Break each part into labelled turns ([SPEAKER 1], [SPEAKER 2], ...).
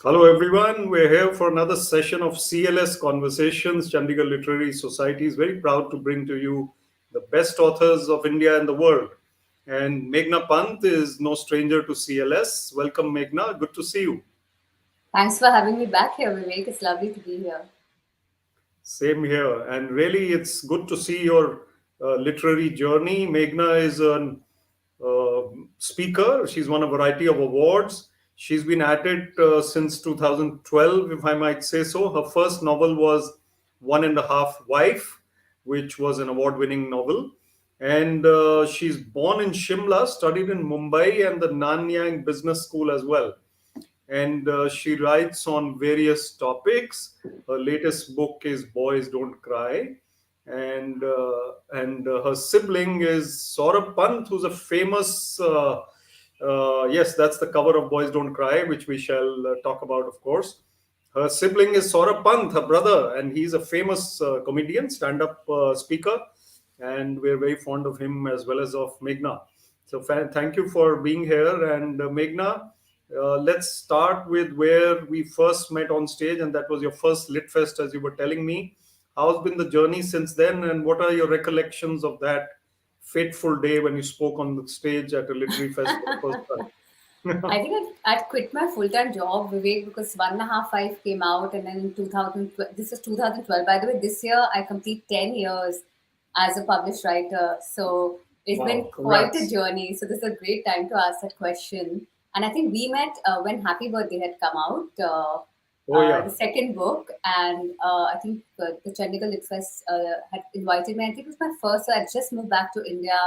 [SPEAKER 1] Hello, everyone. We're here for another session of CLS Conversations. Chandigarh Literary Society is very proud to bring to you the best authors of India and the world. And Meghna Pant is no stranger to CLS. Welcome, Meghna. Good to see you.
[SPEAKER 2] Thanks for having me back here, Vivek. It's lovely to be here.
[SPEAKER 1] Same here. And really, it's good to see your literary journey. Meghna is an uh, speaker. She's won a variety of awards. She's been at it since 2012, if I might say so. Her first novel was One and a Half Wife, which was an award winning novel. And she's born in Shimla, studied in Mumbai and the Nanyang Business School as well, and she writes on various topics. Her latest book is Boys Don't Cry, and her sibling is Saurabh Pant, who's a famous. Yes, that's the cover of Boys Don't Cry, which we shall talk about, of course. Her sibling is Saurabh Pant, her brother, and he's a famous comedian, stand-up speaker, and we're very fond of him as well as of Meghna. So thank you for being here, and Meghna. Let's start with where we first met on stage, and that was your first Lit Fest, as you were telling me. How's been the journey since then, and what are your recollections of that fateful day when you spoke on the stage at a literary fest for the first time?
[SPEAKER 2] I think I'd quit my full time job, Vivek, because One and a Half Five came out, and then in 2012, this is 2012. By the way, this year I complete 10 years as a published writer. So it's been
[SPEAKER 1] Wow,
[SPEAKER 2] quite a
[SPEAKER 1] congrats.
[SPEAKER 2] journey. So this is a great time to ask that question. And I think we met when Happy Birthday had come out.
[SPEAKER 1] Oh,
[SPEAKER 2] The
[SPEAKER 1] yeah.
[SPEAKER 2] second book, and I think the Chandigarh Lit Fest had invited me. I think it was my first. So I just moved back to India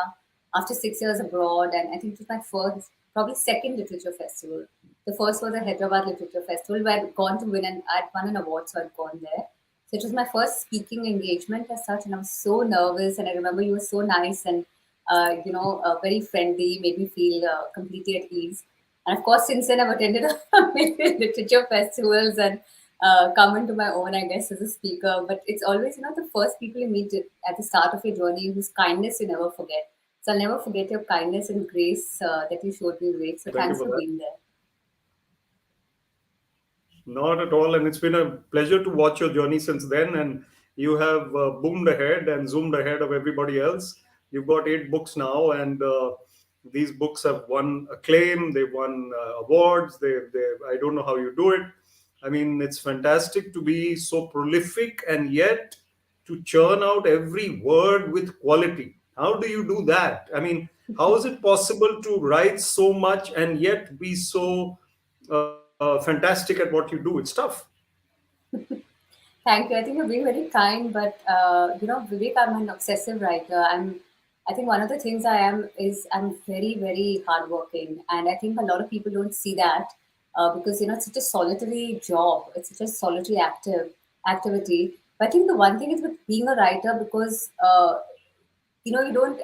[SPEAKER 2] after 6 years abroad, and I think it was my first, probably second literature festival. The first was the Hyderabad Literature Festival, where I'd gone to win, and I'd won an award, so I'd gone there. So it was my first speaking engagement as such, and I was so nervous. And I remember you were so nice and very friendly, made me feel completely at ease. And of course, since then, I've attended many literature festivals and come into my own, I guess, as a speaker. But it's always, the first people you meet at the start of your journey whose kindness you never forget. So I'll never forget your kindness and grace that you showed me, Vivek. So
[SPEAKER 1] Thank you
[SPEAKER 2] thanks
[SPEAKER 1] for
[SPEAKER 2] for
[SPEAKER 1] that.
[SPEAKER 2] being there.
[SPEAKER 1] Not at all. And it's been a pleasure to watch your journey since then. And you have boomed ahead and zoomed ahead of everybody else. You've got 8 books now, and these books have won acclaim. They've won awards. I don't know how you do it. I mean, it's fantastic to be so prolific and yet to churn out every word with quality. How do you do that? I mean, how is it possible to write so much and yet be so fantastic at what you do? It's tough.
[SPEAKER 2] Thank you. I think you're being very kind, but Vivek, I'm an obsessive writer. I think one of the things I am is I'm very, very hardworking, and I think a lot of people don't see that because it's such a solitary job. It's such a solitary activity. But I think the one thing is with being a writer because you don't.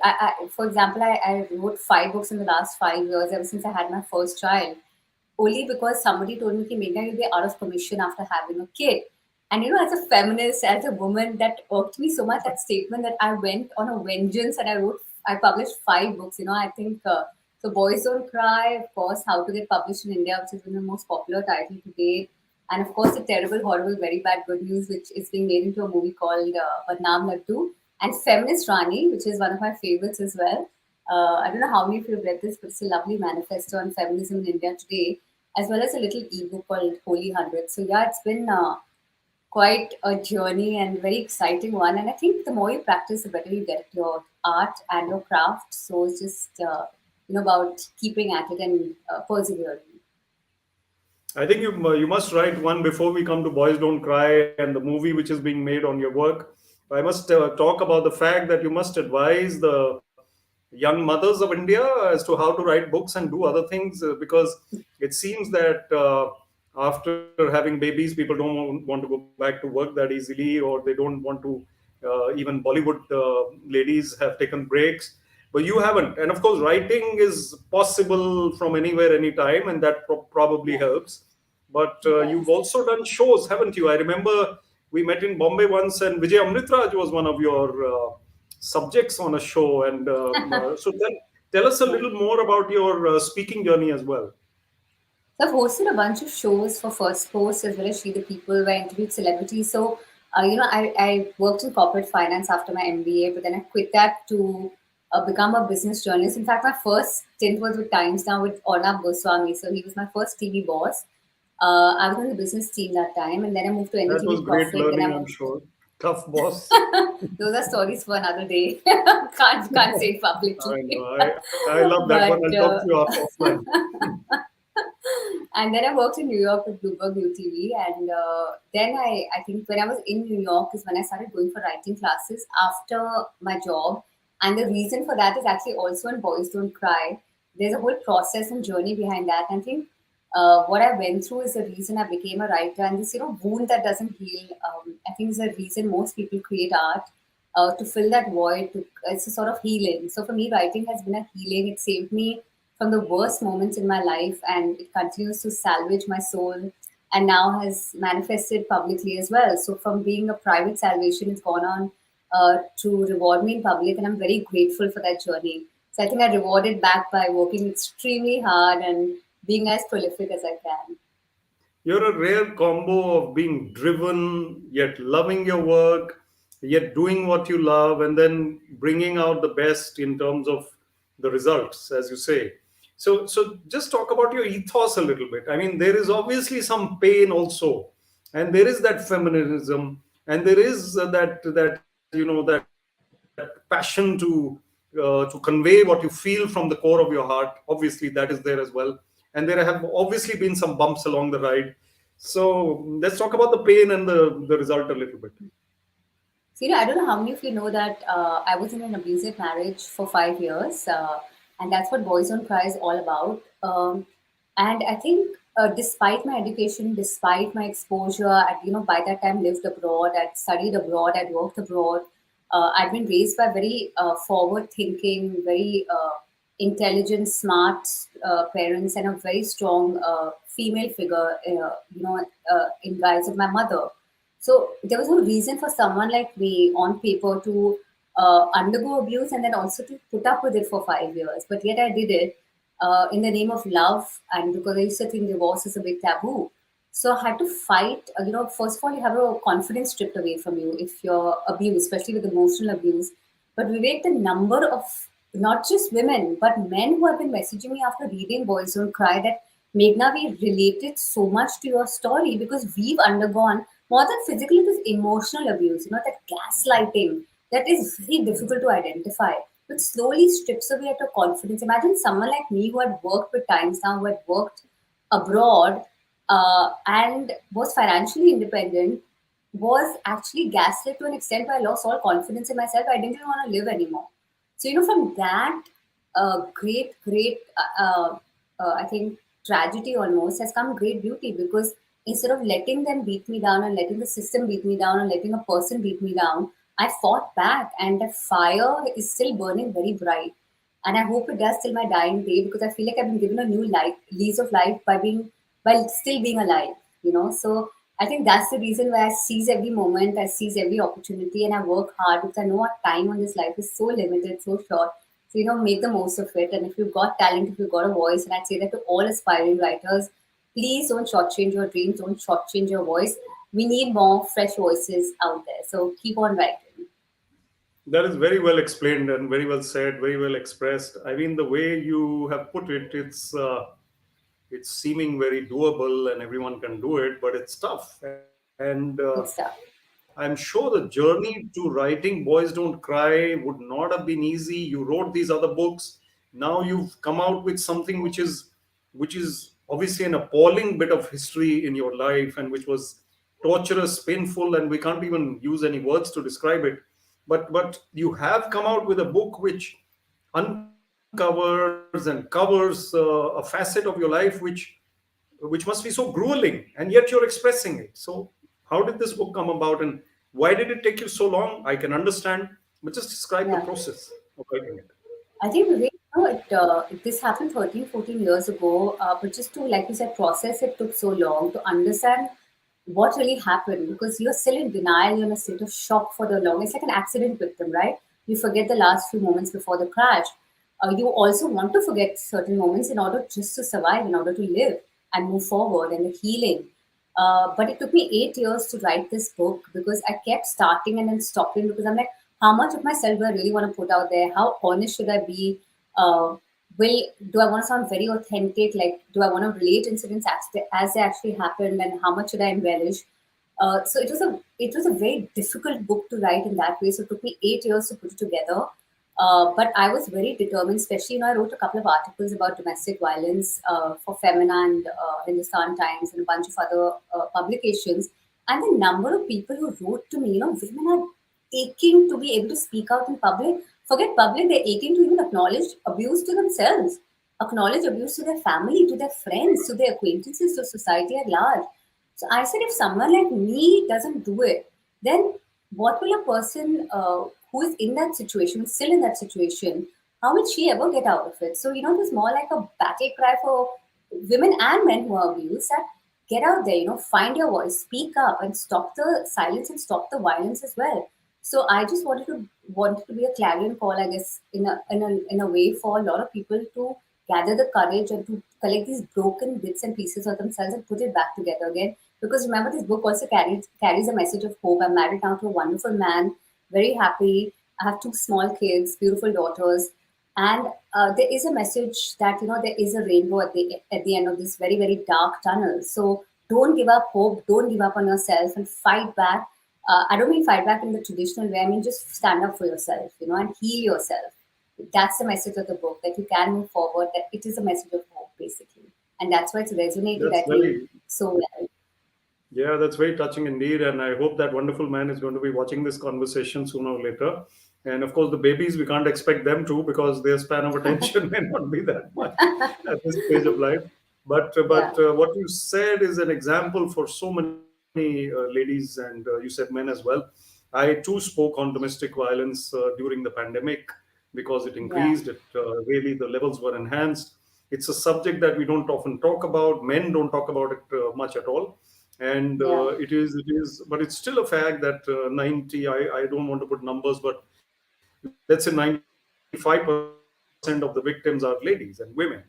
[SPEAKER 2] For example, I wrote 5 books in the last 5 years ever since I had my first child only because somebody told me, Meghna, you'll be out of commission after having a kid. And as a feminist, as a woman, that irked me so much, that statement, that I went on a vengeance and I published 5 books. I think so. Boys Don't Cry, of course, How to Get Published in India, which has been the most popular title to date. And of course, the terrible, horrible, very bad good news, which is being made into a movie called Badnaam Laddu. And Feminist Rani, which is one of my favorites as well. I don't know how many of you have read this, but it's a lovely manifesto on feminism in India today, as well as a little ebook called Holy Hundred. So yeah, it's been quite a journey and very exciting one. And I think the more you practice, the better you get at your art and your craft. So it's just about keeping at it and persevering.
[SPEAKER 1] I think you must write one before we come to Boys Don't Cry and the movie which is being made on your work. I must talk about the fact that you must advise the young mothers of India as to how to write books and do other things because it seems that after having babies, people don't want to go back to work that easily, or they don't want to. Even Bollywood ladies have taken breaks, but you haven't. And of course, writing is possible from anywhere, anytime, and that probably
[SPEAKER 2] Yeah,
[SPEAKER 1] helps. But
[SPEAKER 2] it
[SPEAKER 1] you've
[SPEAKER 2] does.
[SPEAKER 1] also done shows, haven't you? I remember we met in Bombay once, and Vijay Amritraj was one of your subjects on a show. And so tell us a
[SPEAKER 2] Yeah.
[SPEAKER 1] little more about your speaking journey as well.
[SPEAKER 2] So I've hosted a bunch of shows for First Post as well as She the People where I interviewed celebrities. So, I worked in corporate finance after my MBA, but then I quit that to become a business journalist. In fact, my first stint was with Times Now with Ornab Goswami. So he was my first TV boss. I was on the business team that time, and then I moved to
[SPEAKER 1] That was
[SPEAKER 2] NDTV
[SPEAKER 1] great
[SPEAKER 2] Profit. Then I
[SPEAKER 1] learning, I'm
[SPEAKER 2] moved.
[SPEAKER 1] sure. Tough boss.
[SPEAKER 2] Those are stories for another day. Can't say it
[SPEAKER 1] I know.
[SPEAKER 2] publicly.
[SPEAKER 1] I love that one. I'll
[SPEAKER 2] But
[SPEAKER 1] talk to you offline.
[SPEAKER 2] and then I worked in New York with Bloomberg UTV, and then I think when I was in New York is when I started going for writing classes after my job, and the reason for that is actually also in Boys Don't Cry. There's a whole process and journey behind that. And I think what I went through is the reason I became a writer, and this wound that doesn't heal. I think is the reason most people create art to fill that void. It's a sort of healing. So for me, writing has been a healing. It saved me from the worst moments in my life, and it continues to salvage my soul, and now has manifested publicly as well. So from being a private salvation, it's gone on to reward me in public, and I'm very grateful for that journey. So I think I rewarded back by working extremely hard and being as prolific as I can.
[SPEAKER 1] You're a rare combo of being driven, yet loving your work, yet doing what you love, and then bringing out the best in terms of the results, as you say. So just talk about your ethos a little bit. I mean, there is obviously some pain also, and there is that feminism, and there is that passion to convey what you feel from the core of your heart. Obviously, that is there as well, and there have obviously been some bumps along the ride. So let's talk about the pain and the result a little bit.
[SPEAKER 2] So, I don't know how many of you know that I was in an abusive marriage for 5 years, and that's what Boys Don't Cry is all about. And I think, despite my education, despite my exposure, by that time lived abroad, I'd studied abroad, I'd worked abroad. I'd been raised by very forward-thinking, very intelligent, smart parents, and a very strong female figure, in guise of my mother. So there was no reason for someone like me on paper to undergo abuse and then also to put up with it for 5 years. But yet I did it in the name of love, and because I used to think divorce is a big taboo. So I had to fight. First of all, you have a confidence stripped away from you if you're abused, especially with emotional abuse. But Vivek, the number of not just women, but men who have been messaging me after reading Boys Don't Cry that Meghna, we related so much to your story because we've undergone more than physical, it is emotional abuse, that gaslighting that is very difficult to identify, which slowly strips away at your confidence. Imagine someone like me who had worked with Times Now, who had worked abroad and was financially independent, was actually gaslit to an extent where I lost all confidence in myself. I didn't even want to live anymore. So, from that I think, tragedy almost has come great beauty because instead of letting them beat me down and letting the system beat me down and letting a person beat me down, I fought back, and that fire is still burning very bright. And I hope it does till my dying day because I feel like I've been given a new life, lease of life by still being alive. So I think that's the reason why I seize every moment, I seize every opportunity, and I work hard because I know our time on this life is so limited, so short. So, make the most of it. And if you've got talent, if you've got a voice, and I'd say that to all aspiring writers, please don't shortchange your dreams, don't shortchange your voice. We need more fresh voices out there. So keep on writing.
[SPEAKER 1] That is very well explained and very well said, very well expressed. I mean, the way you have put it, it's seeming very doable and everyone can do it, but it's tough. And
[SPEAKER 2] Good stuff.
[SPEAKER 1] I'm sure the journey to writing Boys Don't Cry would not have been easy. You wrote these other books. Now you've come out with something which is obviously an appalling bit of history in your life and which was torturous, painful, and we can't even use any words to describe it. But you have come out with a book which uncovers and covers a facet of your life which must be so grueling, and yet you're expressing it. So how did this book come about, and why did it take you so long? I can understand, but just describe the
[SPEAKER 2] Yeah.
[SPEAKER 1] process of writing it.
[SPEAKER 2] I think Vivek, this happened 13, 14 years ago, but just to, like you said, process it took so long to understand what really happened because you're still in denial, you're in a state of shock for the long. It's like an accident victim, right? You forget the last few moments before the crash. You also want to forget certain moments in order just to survive, in order to live. and move forward and the healing. But it took me 8 years to write this book because I kept starting and then stopping because I'm like, how much of myself do I really want to put out there? How honest should I be? Uh, will do I want to sound very authentic? Like, do I want to relate incidents as they actually happened, and how much should I embellish? So it was a very difficult book to write in that way. So it took me 8 years to put it together. But I was very determined, especially, I wrote a couple of articles about domestic violence for Femina and Hindustan Times and a bunch of other publications. And the number of people who wrote to me, women are aching to be able to speak out in public. Forget public, they're aching to even acknowledge abuse to themselves, acknowledge abuse to their family, to their friends, to their acquaintances, to society at large. So I said, if someone like me doesn't do it, then what will a person who is in that situation, still in that situation, how will she ever get out of it? So, it was more like a battle cry for women and men who are abused that get out there, find your voice, speak up, and stop the silence and stop the violence as well. So I just wanted to be a clarion call, I guess, in a way for a lot of people to gather the courage and to collect these broken bits and pieces of themselves and put it back together again. Because remember, this book also carries a message of hope. I'm married now to a wonderful man, very happy. I have two small kids, beautiful daughters, and there is a message that there is a rainbow at the end of this very very dark tunnel. So don't give up hope. Don't give up on yourself and fight back. I don't mean fight back in the traditional way. I mean just stand up for yourself, and heal yourself. That's the message of the book, that you can move forward. That it is a message of hope, basically, and that's why it's resonated,
[SPEAKER 1] That's
[SPEAKER 2] I think,
[SPEAKER 1] very,
[SPEAKER 2] so well.
[SPEAKER 1] yeah, that's very touching indeed. And I hope that wonderful man is going to be watching this conversation sooner or later. And of course, the babies, we can't expect them to, because their span of attention may not be that much at this stage of life.
[SPEAKER 2] Yeah,
[SPEAKER 1] But what you said is an example for so many ladies, and you said men as well. I too spoke on domestic violence during the pandemic because it
[SPEAKER 2] yeah,
[SPEAKER 1] increased. It really, the levels were enhanced. It's a subject that we don't often talk about. Men don't talk about it much at all, and
[SPEAKER 2] yeah,
[SPEAKER 1] it is, but it's still a fact that 90. I don't want to put numbers, but let's say 95% of the victims are ladies and women,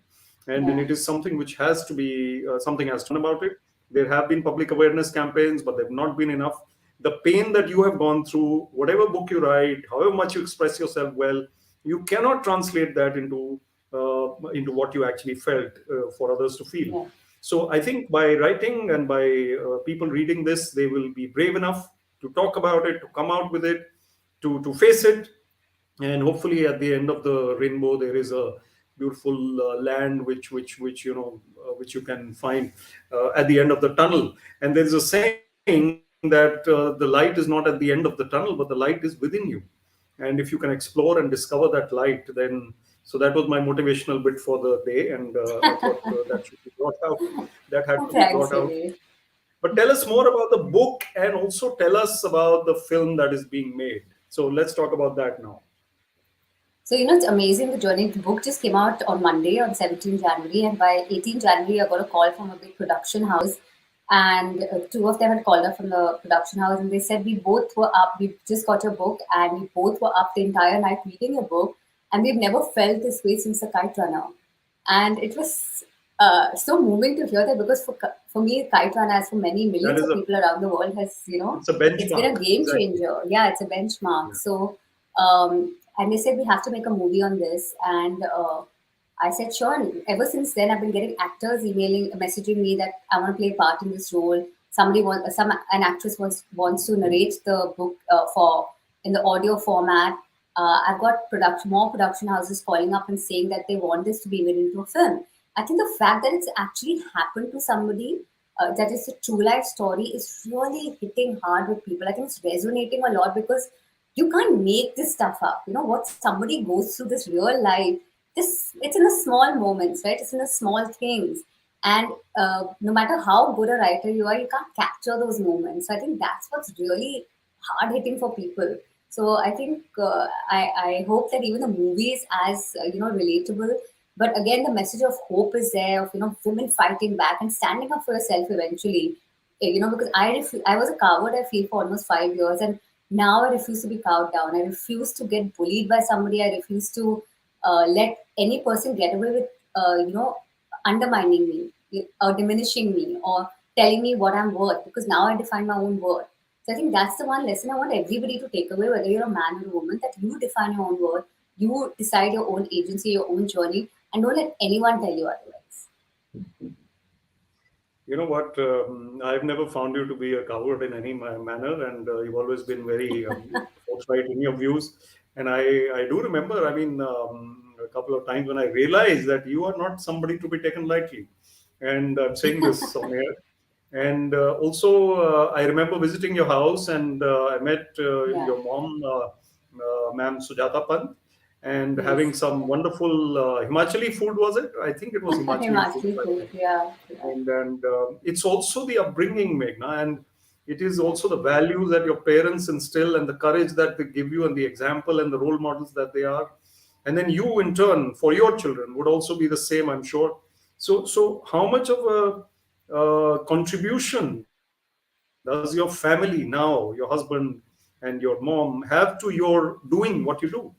[SPEAKER 1] and it is something which has to
[SPEAKER 2] yeah,
[SPEAKER 1] be something has to be done about it. There have been public awareness campaigns, but they've not been enough. The pain that you have gone through, whatever book you write, however much you express yourself well, you cannot translate that into what you actually felt for others to feel.
[SPEAKER 2] yeah.
[SPEAKER 1] So I think by writing and by people reading this, they will be brave enough to talk about it, to come out with it, to face it, and hopefully at the end of the rainbow there is a beautiful land which which you can find at the end of the tunnel. And there's a saying that the light is not at the end of the tunnel, but the light is within you. And if you can explore and discover that light, then so that was my motivational bit for the day, and I thought that should be brought out, that had to be
[SPEAKER 2] Thanks,
[SPEAKER 1] brought out.
[SPEAKER 2] Vivek.
[SPEAKER 1] But tell us more about the book, and also tell us about the film that is being made. So let's talk about that now.
[SPEAKER 2] So, it's amazing the journey. The book just came out on Monday, on 17th January, and by 18th January, I got a call from a big production house. And two of them had called up from the production house, and they said, we both were up, we just got your book, and we both were up the entire night reading your book, and we've never felt this way since The Kite Runner. And it was so moving to hear that, because for me, Kite Runner, as for many
[SPEAKER 1] That
[SPEAKER 2] millions
[SPEAKER 1] is
[SPEAKER 2] of
[SPEAKER 1] a
[SPEAKER 2] people around the world, has,
[SPEAKER 1] it's a
[SPEAKER 2] it's been
[SPEAKER 1] benchmark.
[SPEAKER 2] a game
[SPEAKER 1] Exactly.
[SPEAKER 2] changer. Yeah, it's a benchmark.
[SPEAKER 1] Yeah.
[SPEAKER 2] So, and they said, we have to make a movie on this. And I said, sure. And ever since then, I've been getting actors messaging me that I want to play a part in this role. An actress wants to narrate the book for in the audio format. I've got more production houses calling up and saying that they want this to be made into a film. I think the fact that it's actually happened to somebody, that is a true life story, is really hitting hard with people. I think it's resonating a lot because you can't make this stuff up. What somebody goes through, this real life, this it's in the small moments, right? It's in the small things. And no matter how good a writer you are, you can't capture those moments. So I think that's what's really hard hitting for people. So I think I hope that even the movie is as relatable. But again, the message of hope is there, of women fighting back and standing up for yourself eventually. Because I was a coward, I feel, for almost 5 years, and now I refuse to be cowed down. I refuse to get bullied by somebody. I refuse to let any person get away with undermining me. diminishing me or telling me what I'm worth, because now I define my own worth. So I think that's the one lesson I want everybody to take away, whether you're a man or a woman, that you define your own worth, you decide your own agency, your own journey, and don't let anyone tell you otherwise.
[SPEAKER 1] You know what? I've never found you to be a coward in any manner, and you've always been very forthright in your views. And I do remember, I mean, a couple of times when I realized that you are not somebody to be taken lightly. And I'm saying this on air. And also, I remember visiting your house, and I met
[SPEAKER 2] Yeah.
[SPEAKER 1] your mom, Ma'am Sujata Pant, and having
[SPEAKER 2] Yes.
[SPEAKER 1] some wonderful Himachali food, was it? I think it was Himachali food.
[SPEAKER 2] Himachali food. Yeah. Yeah.
[SPEAKER 1] And it's also the upbringing, Meghna, and it is also the values that your parents instill and the courage that they give you and the example and the role models that they are. And then you, in turn, for your children, would also be the same, I'm sure. So how much of a contribution does your family now, your husband and your mom, have to your doing what you do?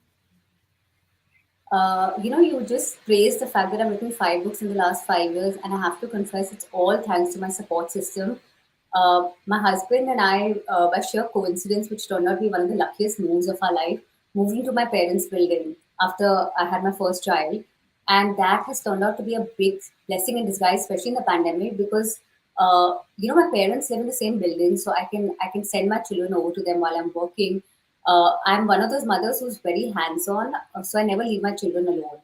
[SPEAKER 2] You just praised the fact that I've written 5 books in the last 5 years, and I have to confess it's all thanks to my support system. My husband and I, by sheer coincidence, which turned out to be one of the luckiest moves of our life, moved into my parents' building after I had my first child, and that has turned out to be a big blessing in disguise, especially in the pandemic, because my parents live in the same building, so I can send my children over to them while I'm working. I'm one of those mothers who's very hands-on, so I never leave my children alone.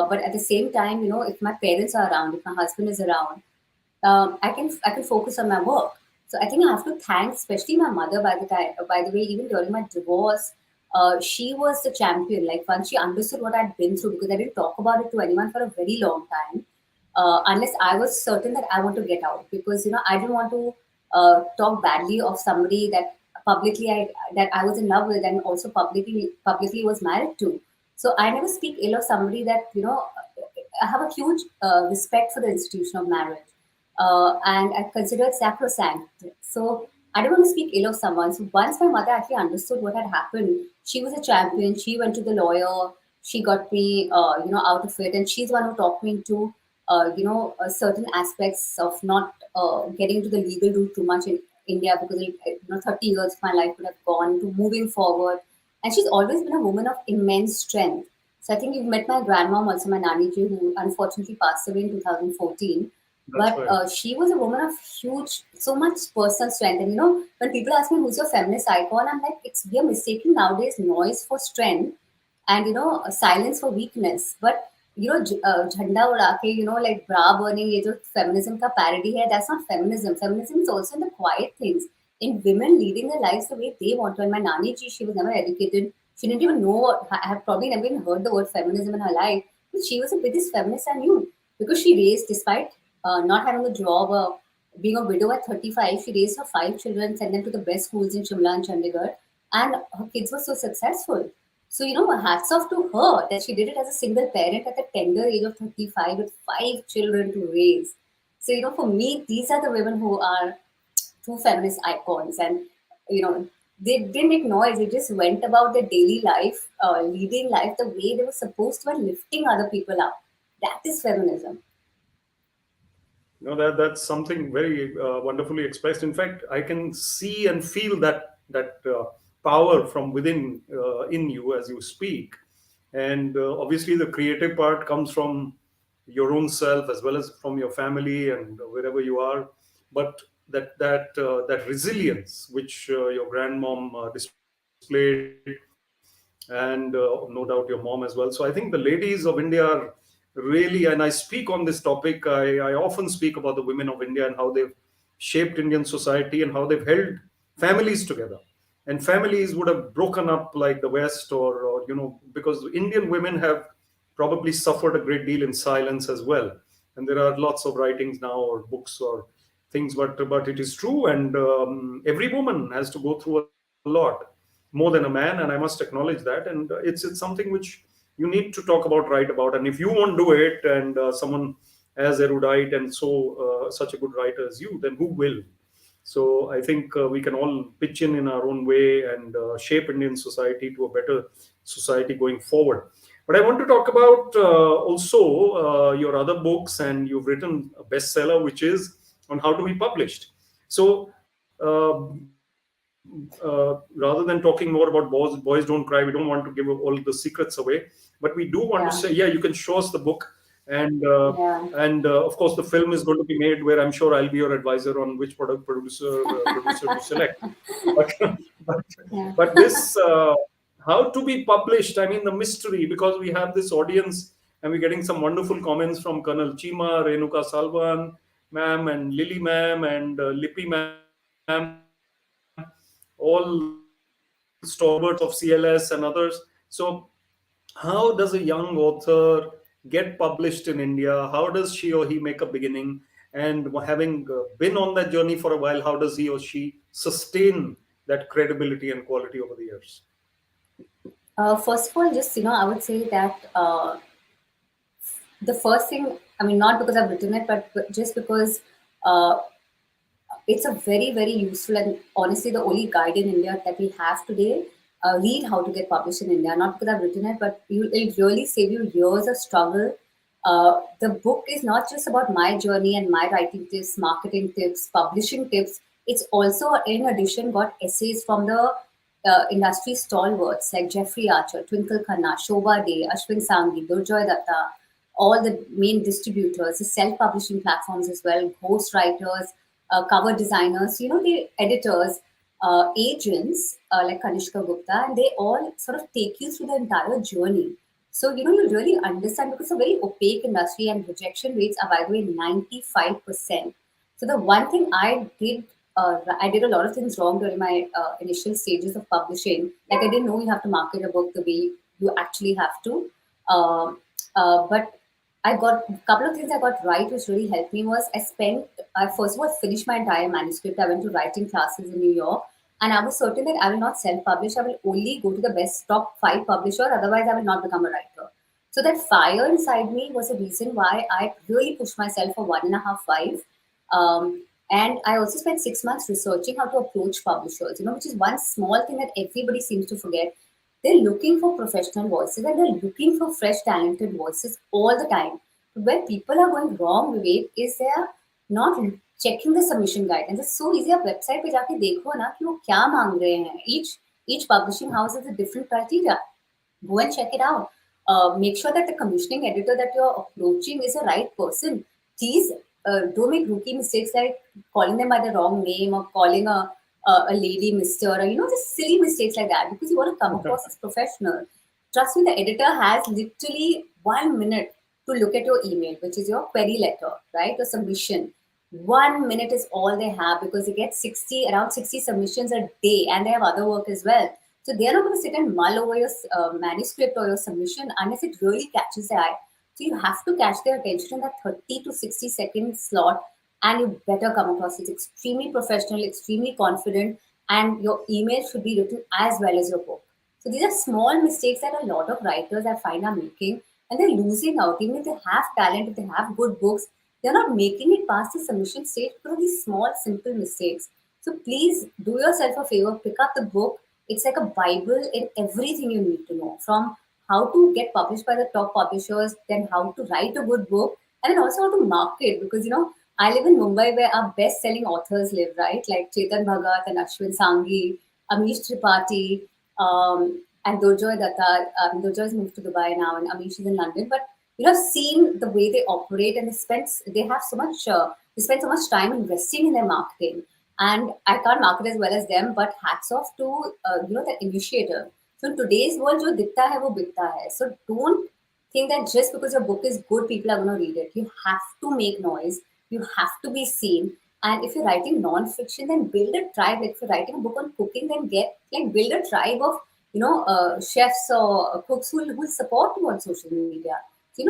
[SPEAKER 2] But at the same time, if my parents are around, if my husband is around, I can focus on my work. So I think I have to thank, especially my mother. By the way, even during my divorce, she was the champion. Like once she understood what I'd been through, because I didn't talk about it to anyone for a very long time, unless I was certain that I want to get out, because I didn't want to talk badly of somebody that I was in love with, and also publicly was married to. So I never speak ill of somebody that I have a huge respect for the institution of marriage, and I consider it sacrosanct. So I don't want to speak ill of someone. So once my mother actually understood what had happened, she was a champion. She went to the lawyer. She got me, out of it, and she's the one who talked me into, certain aspects of not getting into the legal route too much in India, because 30 years of my life would have gone to moving forward. And she's always been a woman of immense strength. So I think you've met my grandmom, also my Nani ji, who unfortunately passed away in 2014.
[SPEAKER 1] That's
[SPEAKER 2] But
[SPEAKER 1] right.
[SPEAKER 2] she was a woman of so much personal strength. And when people ask me who's your feminist icon, I'm like, we are mistaking nowadays noise for strength, and silence for weakness. But झंडा उड़ा के like bra burning, ये जो feminism का parody है, that's not feminism. Feminism is also in the quiet things, in women leading their lives the way they want to. And my nani ji, she was never educated. She didn't even know. I have probably never even heard the word feminism in her life. But she was the biggest feminist I knew, because she raised, despite not having a job, being a widow at 35, she raised her 5 children, sent them to the best schools in Shimla and Chandigarh, and her kids were so successful. So, hats off to her that she did it as a single parent at the tender age of 35 with 5 children to raise. So, for me, these are the women who are true feminist icons. And, they didn't make noise. They just went about their daily life, leading life the way they were supposed to, and lifting other people up. That is feminism.
[SPEAKER 1] No, that's something very wonderfully expressed. In fact, I can see and feel that power from within in you as you speak, and obviously the creative part comes from your own self as well as from your family and wherever you are. But that resilience which your grandmom displayed, and no doubt your mom as well. So I think the ladies of India are really, and I speak on this topic, I often speak about the women of India and how they've shaped Indian society and how they've held families together. And families would have broken up like the West, or because Indian women have probably suffered a great deal in silence as well. And there are lots of writings now or books or things, but it is true, and every woman has to go through a lot more than a man, and I must acknowledge that. And it's something which you need to talk about, write about, and if you won't do it, and someone as erudite and such a good writer as you, then who will? So I think we can all pitch in our own way and shape Indian society to a better society going forward. But I want to talk about also your other books, and you've written a bestseller, which is on how to be published. So, rather than talking more about boys don't cry, we don't want to give all the secrets away, but we do want to say,
[SPEAKER 2] Yeah,
[SPEAKER 1] yeah, you can show us the book, and
[SPEAKER 2] yeah.
[SPEAKER 1] of course the film is going to be made where I'm sure I'll be your advisor on which producer to select. But but,
[SPEAKER 2] Yeah.
[SPEAKER 1] but this how to be published. I mean, the mystery, because we have this audience and we're getting some wonderful comments from Colonel Chima, Renuka Salvan, ma'am, and Lily ma'am, and Lippy ma'am, all stalwarts of CLS and others. So, how does a young author get published in India? How does she or he make a beginning? And having been on that journey for a while, how does he or she sustain that credibility and quality over the years?
[SPEAKER 2] First of all, just I would say that the first thing, I mean, not because I've written it, but just because uh, it's a very, very useful and honestly the only guide in India that we have today. Read how to get published in India. Not because I've written it, but it'll really save you years of struggle. The book is not just about my journey and my writing tips, marketing tips, publishing tips. It's also, in addition, got essays from the industry stalwarts like Jeffrey Archer, Twinkle Khanna, Shobha Day, Ashwin Sanghi, Durjoy Datta, all the main distributors, the self-publishing platforms as well, ghostwriters, cover designers, the editors, agents like Kanishka Gupta, and they all sort of take you through the entire journey. So, you really understand because it's a very opaque industry and rejection rates are, by the way, 95%. So, the one thing I did a lot of things wrong during my initial stages of publishing. Like, I didn't know you have to market a book the way you actually have to. Um, but I got a couple of things I got right, which really helped me was I first of all finished my entire manuscript. I went to writing classes in New York, and I was certain that I will not self-publish. I will only go to the best top 5 publisher. Otherwise, I will not become a writer. So that fire inside me was a reason why I really pushed myself for 1.5 5. And I also spent 6 months researching how to approach publishers, which is one small thing that everybody seems to forget. They're looking for professional voices and they're looking for fresh, talented voices all the time. But where people are going wrong, Vivek, is they're not checking the submission guidelines. It's so easy. आप website पे जाके देखो ना कि वो क्या मांग रहे हैं. Each publishing house has a different criteria. Go and check it out. Make sure that the commissioning editor that you're approaching is the right person. Please don't make rookie mistakes like calling them by the wrong name or calling a lady Mr. or just silly mistakes like that because you want to come across as professional. Trust me, the editor has literally 1 minute to look at your email, which is your query letter, right? Your submission. 1 minute is all they have because they get around 60 submissions a day and they have other work as well. So they're not going to sit and mull over your manuscript or your submission unless it really catches their eye. So you have to catch their attention in that 30 to 60-second slot, and you better come across as extremely professional, extremely confident, and your email should be written as well as your book. So these are small mistakes that a lot of writers I find are making, and they're losing out. Even if they have talent, if they have good books, they're not making it past the submission stage because of these small, simple mistakes. So please do yourself a favor, pick up the book. It's like a Bible in everything you need to know, from how to get published by the top publishers, then how to write a good book, and then also how to market. Because I live in Mumbai where our best-selling authors live, right? Like Chetan Bhagat and Ashwin Sanghi, Amish Tripathi, and Durjoy Datta. Durjoy's moved to Dubai now, and Amish is in London. But seen the way they operate, and they have so much, they spend so much time investing in their marketing. And I can't market as well as them, but hats off to the initiator. So in today's world, जो दिखता है वो बिकता है. So don't think that just because your book is good, people are going to read it. You have to make noise. You have to be seen. And if you're writing non-fiction, then build a tribe. Like if you're writing a book on cooking, then build a tribe of chefs or cooks who will support you on social media. So,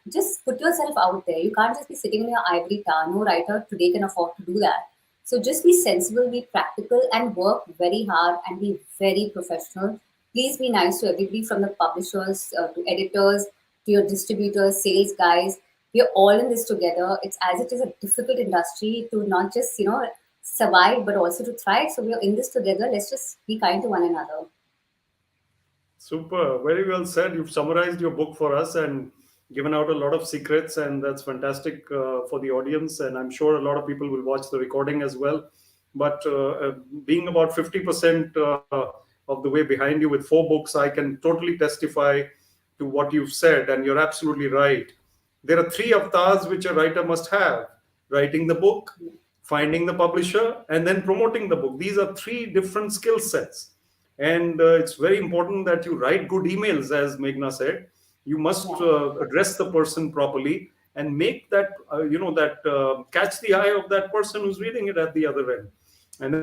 [SPEAKER 2] just put yourself out there. You can't just be sitting in your ivory tower. No writer today can afford to do that. So just be sensible, be practical, and work very hard and be very professional. Please be nice to everybody from the publishers to editors to your distributors, sales guys. We are all in this together. It's as it is a difficult industry to not just survive but also to thrive. So we are in this together. Let's just be kind to one another.
[SPEAKER 1] Super. Very well said. You've summarized your book for us and given out a lot of secrets, and that's fantastic for the audience. And I'm sure a lot of people will watch the recording as well. But being about 50% of the way behind you with 4 books, I can totally testify to what you've said. And you're absolutely right. There are 3 avatars which a writer must have: writing the book, finding the publisher, and then promoting the book. These are 3 different skill sets. And it's very important that you write good emails, as Meghna said. You must
[SPEAKER 2] Yeah.
[SPEAKER 1] address the person properly and make that, catch the eye of that person who's reading it at the other end. And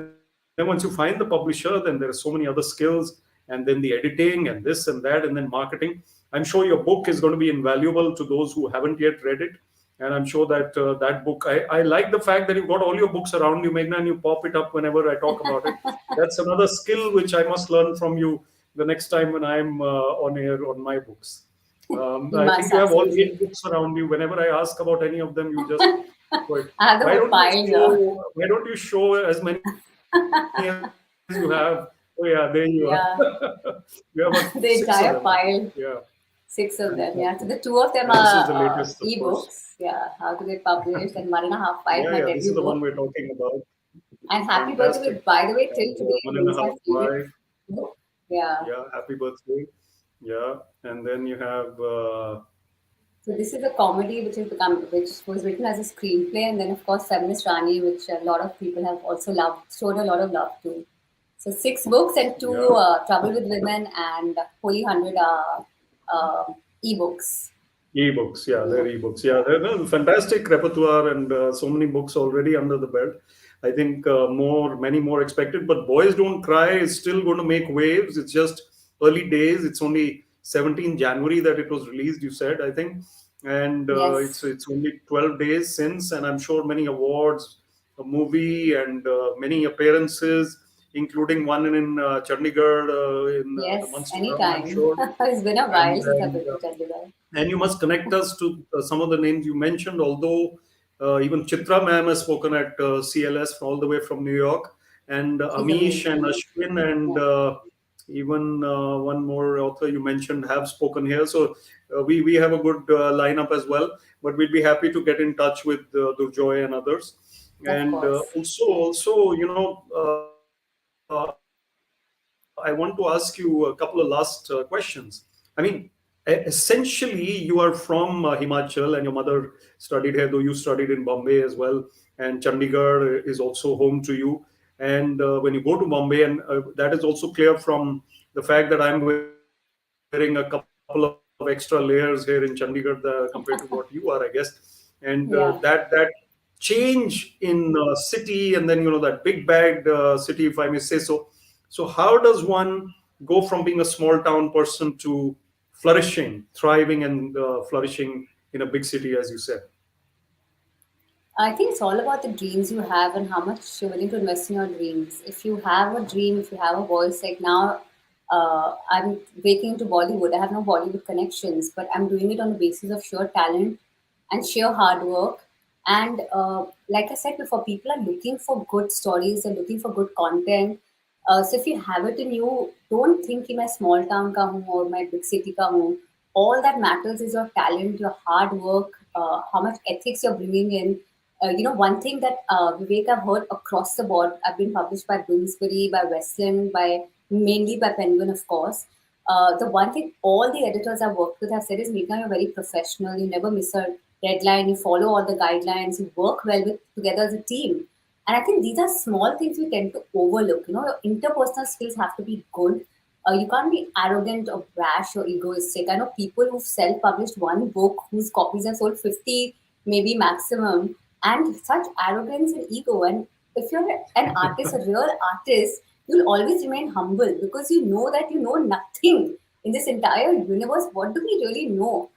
[SPEAKER 1] then once you find the publisher, then there are so many other skills, and then the editing and this and that, and then marketing. I'm sure your book is going to be invaluable to those who haven't yet read it. And I'm sure that that book, I like the fact that you've got all your books around you, Meghna, and you pop it up whenever I talk about it. That's another skill which I must learn from you the next time when I'm on air on my books.
[SPEAKER 2] You
[SPEAKER 1] I think
[SPEAKER 2] must
[SPEAKER 1] you have all
[SPEAKER 2] absolutely.
[SPEAKER 1] 8 books around you. Whenever I ask about any of them, you just go.
[SPEAKER 2] I have the
[SPEAKER 1] Why
[SPEAKER 2] whole
[SPEAKER 1] don't you
[SPEAKER 2] pile here.
[SPEAKER 1] show? Why don't you show as many as you have? Oh yeah, there you are. You have about
[SPEAKER 2] Yeah,
[SPEAKER 1] 6 of them,
[SPEAKER 2] the
[SPEAKER 1] I think.
[SPEAKER 2] entire
[SPEAKER 1] Yeah,
[SPEAKER 2] pile. 6 of them. Yeah. So
[SPEAKER 1] fantastic.
[SPEAKER 2] the two of them
[SPEAKER 1] And this is
[SPEAKER 2] are
[SPEAKER 1] the latest, of course.
[SPEAKER 2] ebooks. Yeah. How to get published, and 1.5 files
[SPEAKER 1] Yeah,
[SPEAKER 2] my
[SPEAKER 1] yeah. This is
[SPEAKER 2] debut
[SPEAKER 1] the one
[SPEAKER 2] book.
[SPEAKER 1] we're talking about.
[SPEAKER 2] And happy birthday!
[SPEAKER 1] Fantastic.
[SPEAKER 2] By the way,
[SPEAKER 1] And
[SPEAKER 2] till today
[SPEAKER 1] one and a
[SPEAKER 2] remains
[SPEAKER 1] half
[SPEAKER 2] my favorite
[SPEAKER 1] by.
[SPEAKER 2] book. Yeah.
[SPEAKER 1] Yeah, happy birthday. Yeah, and then you have.
[SPEAKER 2] So this is a comedy which was written as a screenplay, and then of course Feminist Rani, which a lot of people have also loved, showed a lot of love to. So 6 books and two
[SPEAKER 1] Yeah,
[SPEAKER 2] Trouble with Women and Holy 100 ebooks.
[SPEAKER 1] ebooks. Yeah,
[SPEAKER 2] Yeah.
[SPEAKER 1] they're ebooks. Yeah, they're a fantastic repertoire, and so many books already under the belt. I think many more expected. But Boys Don't Cry is still going to make waves. It's just early days. It's only 17 January that it was released. You said, I think, and
[SPEAKER 2] Yes.
[SPEAKER 1] it's only 12 days since, and I'm sure many awards, a movie, and many appearances, including one in Chandigarh in the
[SPEAKER 2] Yes.
[SPEAKER 1] months to come. I'm
[SPEAKER 2] Anytime.
[SPEAKER 1] sure.
[SPEAKER 2] It's been a while
[SPEAKER 1] and
[SPEAKER 2] since I've
[SPEAKER 1] and
[SPEAKER 2] been to Chandigarh.
[SPEAKER 1] and you must connect us to some of the names you mentioned, although even Chitra ma'am has spoken at CLS all the way from New York, and
[SPEAKER 2] She's
[SPEAKER 1] Amish and
[SPEAKER 2] amazing.
[SPEAKER 1] Ashwin, and
[SPEAKER 2] Yeah.
[SPEAKER 1] even one more author you mentioned have spoken here. So we have a good lineup as well, but we'd be happy to get in touch with Durjoy and others.
[SPEAKER 2] Of
[SPEAKER 1] And
[SPEAKER 2] course.
[SPEAKER 1] also, I want to ask you a couple of last questions. I mean, essentially, you are from Himachal, and your mother studied here, though you studied in Bombay as well. And Chandigarh is also home to you. And when you go to Bombay, and that is also clear from the fact that I'm wearing a couple of extra layers here in Chandigarh compared to what you are, I guess. And that
[SPEAKER 2] Yeah.
[SPEAKER 1] change in city, and then that big bad city, if I may say so. So how does one go from being a small town person to flourishing, thriving, and flourishing in a big city, as you said?
[SPEAKER 2] I think it's all about the dreams you have and how much you're willing to invest in your dreams. If you have a dream, if you have a voice, like now, I'm breaking into Bollywood. I have no Bollywood connections, but I'm doing it on the basis of sheer talent and sheer hard work. And like I said before, people are looking for good stories, they're looking for good content. So if you have it in you, don't think कि मैं small town का हूँ or मैं big city का हूँ. All that matters is your talent, your hard work, how much ethics you're bringing in. One thing that Vivek I've heard across the board, I've been published by Bloomsbury, by Westland, by mainly by Penguin, of course. The one thing all the editors I've worked with have said is, Meghna, you're very professional. You never miss a deadline. You follow all the guidelines. You work well together as a team. And I think these are small things we tend to overlook. Your interpersonal skills have to be good. You can't be arrogant or brash or egoistic. I know people who've self-published one book whose copies have sold 50, maybe maximum, and such arrogance and ego. And if you're an artist, a real artist, you'll always remain humble because you know that you know nothing in this entire universe. What do we really know?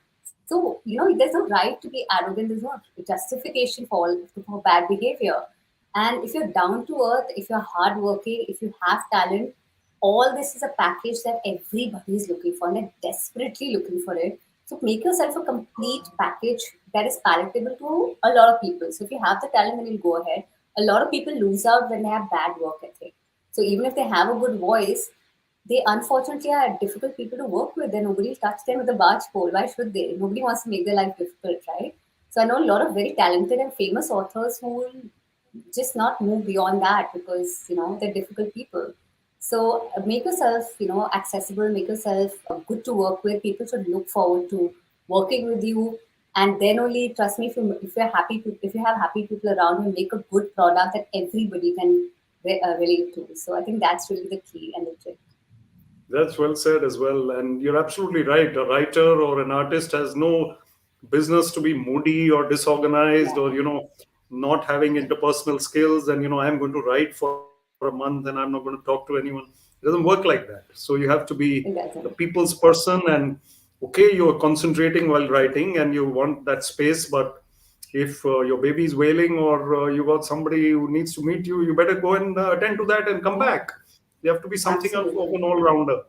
[SPEAKER 2] So, there's no right to be arrogant. There's no justification for bad behavior. And if you're down to earth, if you're hardworking, if you have talent, all this is a package that everybody is looking for, and they're desperately looking for it. So make yourself a complete package that is palatable to a lot of people. So if you have the talent, then you'll go ahead. A lot of people lose out when they have bad work ethic. So even if they have a good voice, they unfortunately are difficult people to work with. Then nobody will touch them with a barge pole. Why should they? Nobody wants to make their life difficult, right? So I know a lot of very talented and famous authors who will just not move beyond that because they're difficult people. So make yourself accessible, make yourself good to work with. People should look forward to working with you, and then only trust me, if you have happy people around you, make a good product that everybody can relate to. So I think that's really the key and the trick.
[SPEAKER 1] That's well said as well. And you're absolutely right. A writer or an artist has no business to be moody or disorganized, or,
[SPEAKER 2] Yeah,
[SPEAKER 1] not having interpersonal skills. And, I'm going to write for a month and I'm not going to talk to anyone. It doesn't work like that. So you have to be
[SPEAKER 2] it
[SPEAKER 1] a
[SPEAKER 2] doesn't.
[SPEAKER 1] people's person. And okay, you're concentrating while writing and you want that space. But if your baby is wailing, or you got somebody who needs to meet you, you better go and attend to that and come
[SPEAKER 2] Yeah,
[SPEAKER 1] back. You have to be something of
[SPEAKER 2] absolutely.
[SPEAKER 1] an all-rounder.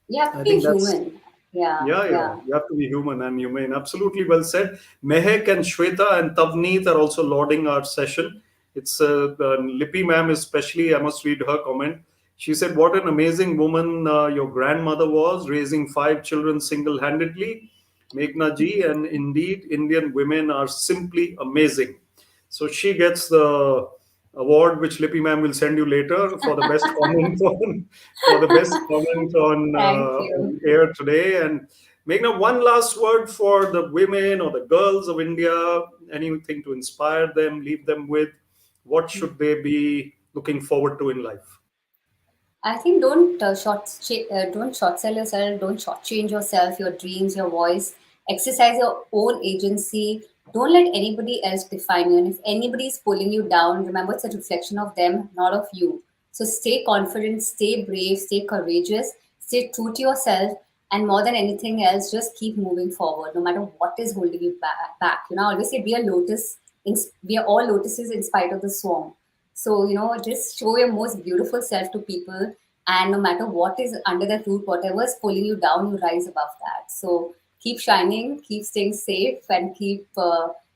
[SPEAKER 2] You have to
[SPEAKER 1] I
[SPEAKER 2] be
[SPEAKER 1] think that's,
[SPEAKER 2] human. Yeah,
[SPEAKER 1] yeah, yeah.
[SPEAKER 2] yeah.
[SPEAKER 1] You have to be human and humane. Absolutely well said. Mehek and Shweta and Tavneet are also lauding our session. It's Lippy ma'am, especially. I must read her comment. She said, "What an amazing woman your grandmother was, raising 5 children single-handedly. Meghna ji, and indeed, Indian women are simply amazing." So she gets the award, which Lippy ma'am will send you later, for the best comment on
[SPEAKER 2] Thank you.
[SPEAKER 1] on air today. And Meghna, one last word for the women or the girls of India. Anything to inspire them, leave them with. What should they be looking forward to in life?
[SPEAKER 2] I think don't short sell yourself, don't shortchange yourself, your dreams, your voice. Exercise your own agency. Don't let anybody else define you. And if anybody is pulling you down, remember it's a reflection of them, not of you. So stay confident, stay brave, stay courageous, stay true to yourself, and more than anything else, just keep moving forward, no matter what is holding you back. I always say, be a lotus. We are all lotuses in spite of the swarm. So, just show your most beautiful self to people. And no matter what is under that root, whatever is pulling you down, you rise above that. So, keep shining, keep staying safe, and keep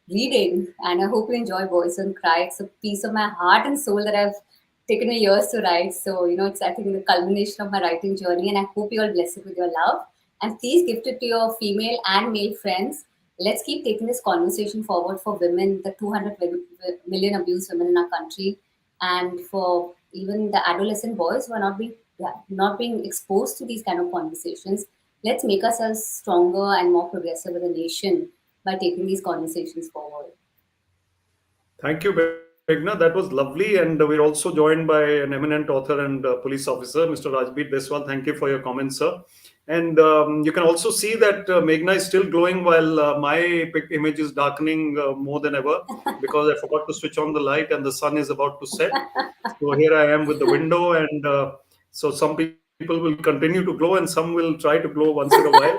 [SPEAKER 2] reading. And I hope you enjoy Boys Don't Cry. It's a piece of my heart and soul that I've taken me years to write. So, it's, I think, the culmination of my writing journey. And I hope you all bless it with your love. And please gift it to your female and male friends. Let's keep taking this conversation forward for women, the 200 million abused women in our country, and for even the adolescent boys who are not being exposed to these kind of conversations. Let's make ourselves stronger and more progressive as a nation by taking these conversations forward.
[SPEAKER 1] Thank you, Meghna. That was lovely. And we're also joined by an eminent author and police officer, Mr. Rajbeer Deswal. Thank you for your comments, sir. And you can also see that Meghna is still glowing while my image is darkening more than ever, because I forgot to switch on the light and the sun is about to set. So here I am with the window, and so some people will continue to glow and some will try to glow once in a while.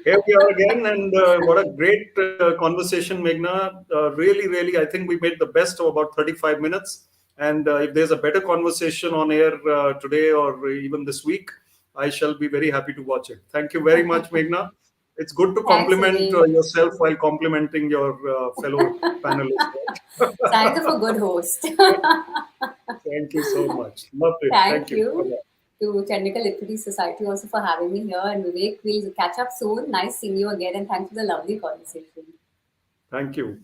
[SPEAKER 1] Here we are again, and what a great conversation, Meghna. Really, really, I think we made the best of about 35 minutes. And if there's a better conversation on air today or even this week, I shall be very happy to watch it. Thank you very much, Meghna. It's good to
[SPEAKER 2] Thanks,
[SPEAKER 1] compliment
[SPEAKER 2] Vivek.
[SPEAKER 1] yourself while complimenting your fellow panelists.
[SPEAKER 2] Signs of a good host.
[SPEAKER 1] Thank you so much. Loved it. Thank
[SPEAKER 2] Thank
[SPEAKER 1] you.
[SPEAKER 2] you
[SPEAKER 1] Bye-bye.
[SPEAKER 2] to Chandigarh Literary Society also for having me here. And Vivek, we'll catch up soon. Nice seeing you again. And thanks for the lovely conversation.
[SPEAKER 1] Thank you.